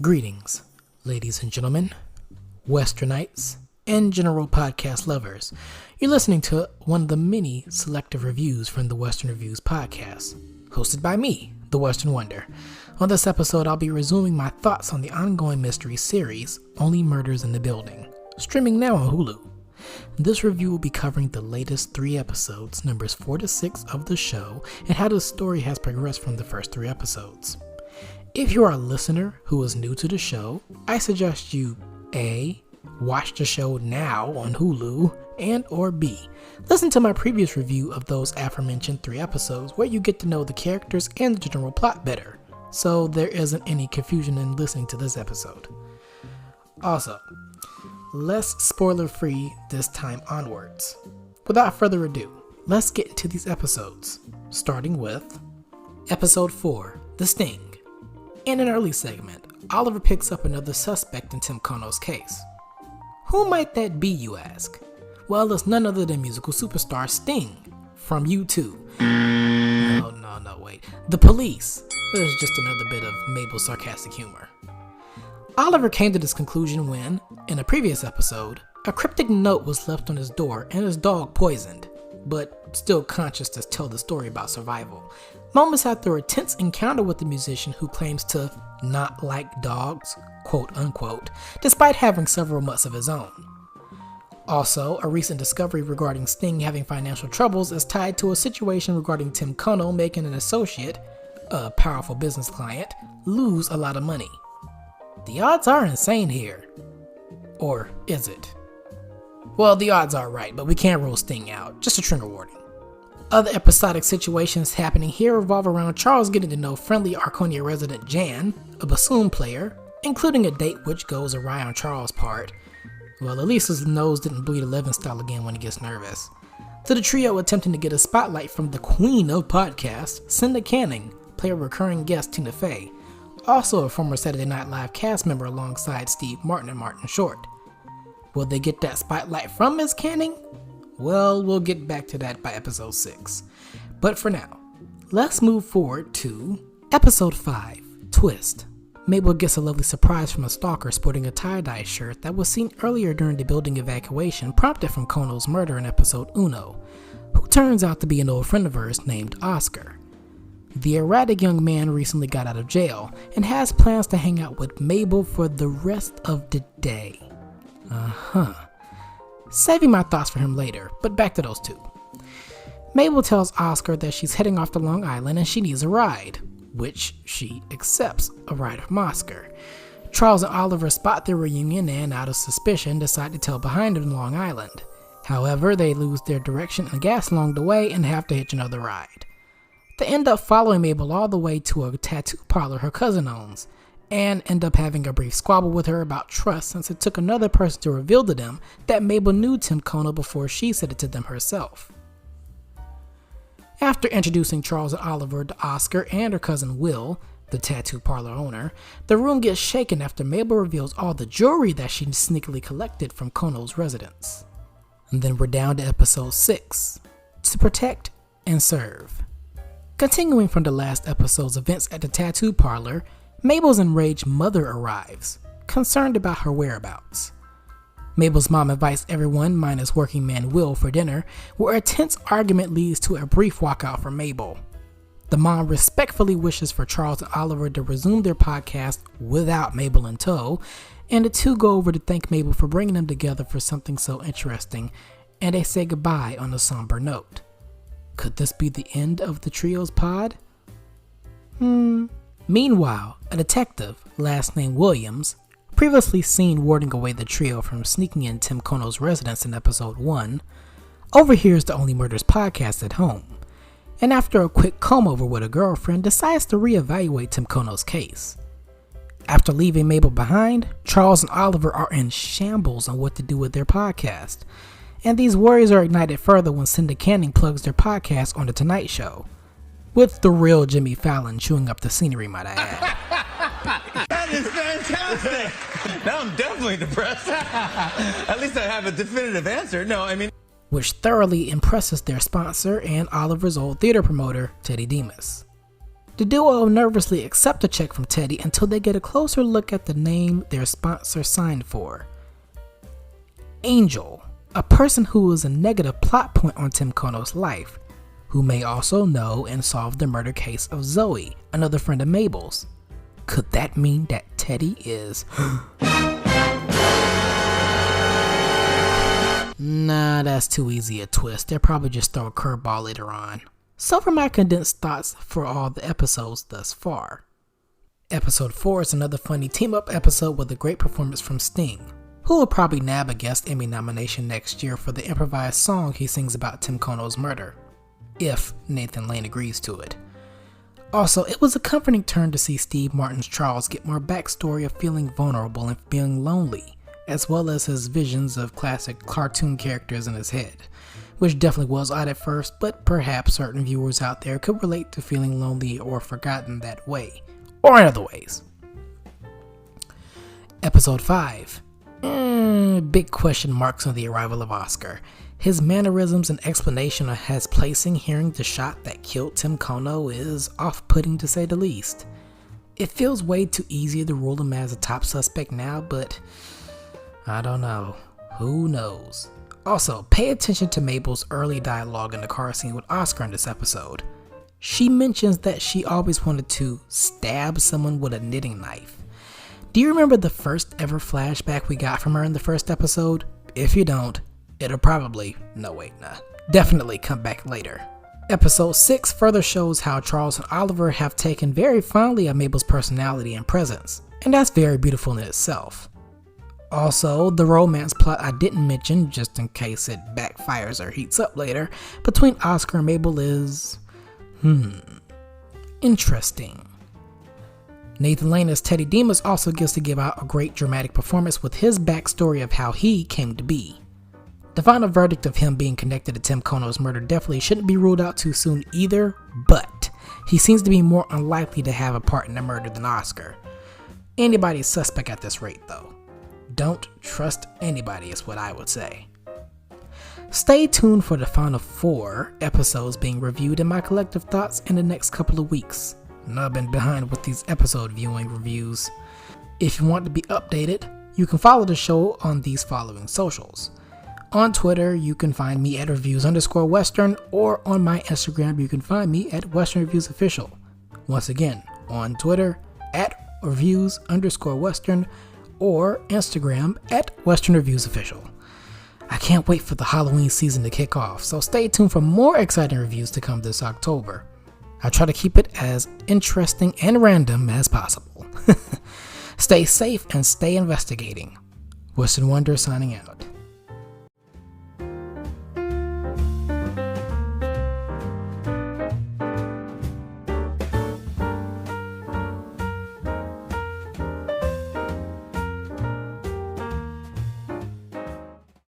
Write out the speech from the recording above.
Greetings, ladies and gentlemen, Westernites, and general podcast lovers. You're listening to one of the many selective reviews from the Western Reviews podcast, hosted by me, the Western Wonder. On this episode, I'll be resuming my thoughts on the ongoing mystery series, Only Murders in the Building, streaming now on Hulu. This review will be covering the latest 3 episodes, numbers 4 to 6 of the show, and how the story has progressed from the first 3 episodes. If you are a listener who is new to the show, I suggest you A. Watch the show now on Hulu, and or B. Listen to my previous review of those aforementioned 3 episodes where you get to know the characters and the general plot better, so there isn't any confusion in listening to this episode. Also, less spoiler-free this time onwards. Without further ado, let's get into these episodes, starting with Episode 4, The Sting. In an early segment, Oliver picks up another suspect in Tim Kono's case. Who might that be, you ask? Well, it's none other than musical superstar Sting from U2. No, wait. The Police. There's just another bit of Mabel's sarcastic humor. Oliver came to this conclusion when, in a previous episode, a cryptic note was left on his door and his dog poisoned, but still conscious to tell the story about survival. Moments after a tense encounter with the musician who claims to not like dogs, quote unquote, despite having several mutts of his own. Also, a recent discovery regarding Sting having financial troubles is tied to a situation regarding Tim Kono making an associate, a powerful business client, lose a lot of money. The odds are insane here. Or is it? Well, the odds are right, but we can't rule Sting out. Just a trigger warning. Other episodic situations happening here revolve around Charles getting to know friendly Arconia resident Jan, a bassoon player, including a date which goes awry on Charles' part. Well, at least his nose didn't bleed 11 style again when he gets nervous. To the trio attempting to get a spotlight from the queen of podcasts, Cinda Canning, play a recurring guest Tina Fey, also a former Saturday Night Live cast member alongside Steve Martin and Martin Short. Will they get that spotlight from Ms. Canning? Well, we'll get back to that by episode 6. But for now, let's move forward to episode 5, Twist. Mabel gets a lovely surprise from a stalker sporting a tie-dye shirt that was seen earlier during the building evacuation prompted from Kono's murder in episode Uno, who turns out to be an old friend of hers named Oscar. The erratic young man recently got out of jail and has plans to hang out with Mabel for the rest of the day. Saving my thoughts for him later, but back to those two. Mabel tells Oscar that she's heading off to Long Island and she needs a ride, which she accepts a ride from Oscar. Charles and Oliver spot their reunion and, out of suspicion, decide to tail behind them in Long Island. However, they lose their direction and gas along the way and have to hitch another ride. They end up following Mabel all the way to a tattoo parlor her cousin owns, and end up having a brief squabble with her about trust since it took another person to reveal to them that Mabel knew Tim Kono before she said it to them herself. After introducing Charles and Oliver to Oscar and her cousin Will, the tattoo parlor owner, the room gets shaken after Mabel reveals all the jewelry that she sneakily collected from Kono's residence. And then we're down to episode 6, To Protect and Serve. Continuing from the last episode's events at the tattoo parlor, Mabel's enraged mother arrives, concerned about her whereabouts. Mabel's mom invites everyone, minus working man Will, for dinner, where a tense argument leads to a brief walkout from Mabel. The mom respectfully wishes for Charles and Oliver to resume their podcast without Mabel in tow, and the two go over to thank Mabel for bringing them together for something so interesting, and they say goodbye on a somber note. Could this be the end of the trio's pod? Meanwhile, a detective, last name Williams, previously seen warding away the trio from sneaking in Tim Kono's residence in episode 1, overhears the Only Murders podcast at home, and after a quick comb-over with a girlfriend, decides to reevaluate Tim Kono's case. After leaving Mabel behind, Charles and Oliver are in shambles on what to do with their podcast, and these worries are ignited further when Cinda Canning plugs their podcast on The Tonight Show, with the real Jimmy Fallon chewing up the scenery, might I add. That is fantastic! Now I'm definitely depressed. At least I have a definitive answer. Which thoroughly impresses their sponsor and Oliver's old theater promoter, Teddy Demas. The duo nervously accept a check from Teddy until they get a closer look at the name their sponsor signed for. Angel, a person who is a negative plot point on Tim Kono's life, who may also know and solve the murder case of Zoe, another friend of Mabel's. Could that mean that Teddy is... Nah, that's too easy a twist. They'll probably just throw a curveball later on. So for my condensed thoughts for all the episodes thus far. Episode 4 is another funny team-up episode with a great performance from Sting, who will probably nab a guest Emmy nomination next year for the improvised song he sings about Tim Kono's murder, if Nathan Lane agrees to it. Also, it was a comforting turn to see Steve Martin's Charles get more backstory of feeling vulnerable and feeling lonely, as well as his visions of classic cartoon characters in his head, which definitely was odd at first, but perhaps certain viewers out there could relate to feeling lonely or forgotten that way, or in other ways. Episode 5. Big question marks on the arrival of Oscar. His mannerisms and explanation of his placing hearing the shot that killed Tim Kono is off-putting to say the least. It feels way too easy to rule him as a top suspect now, but I don't know. Who knows? Also, pay attention to Mabel's early dialogue in the car scene with Oscar in this episode. She mentions that she always wanted to stab someone with a knitting knife. Do you remember the first ever flashback we got from her in the first episode? If you don't, it'll probably, definitely come back later. Episode 6 further shows how Charles and Oliver have taken very fondly of Mabel's personality and presence, and that's very beautiful in itself. Also, the romance plot I didn't mention, just in case it backfires or heats up later, between Oscar and Mabel is... interesting. Nathan Lane as Teddy Demas also gets to give out a great dramatic performance with his backstory of how he came to be. The final verdict of him being connected to Tim Kono's murder definitely shouldn't be ruled out too soon either, but he seems to be more unlikely to have a part in the murder than Oscar. Anybody's suspect at this rate though. Don't trust anybody is what I would say. Stay tuned for the final 4 episodes being reviewed and my collective thoughts in the next couple of weeks. I've been behind with these episode viewing reviews. If you want to be updated, you can follow the show on these following socials. On Twitter, you can find me at reviews_western, or on my Instagram, you can find me at Western Reviews Official. Once again, on Twitter, at reviews_western, or Instagram at Western Reviews Official. I can't wait for the Halloween season to kick off, so stay tuned for more exciting reviews to come this October. I'll try to keep it as interesting and random as possible. Stay safe and stay investigating. Western Wonder signing out.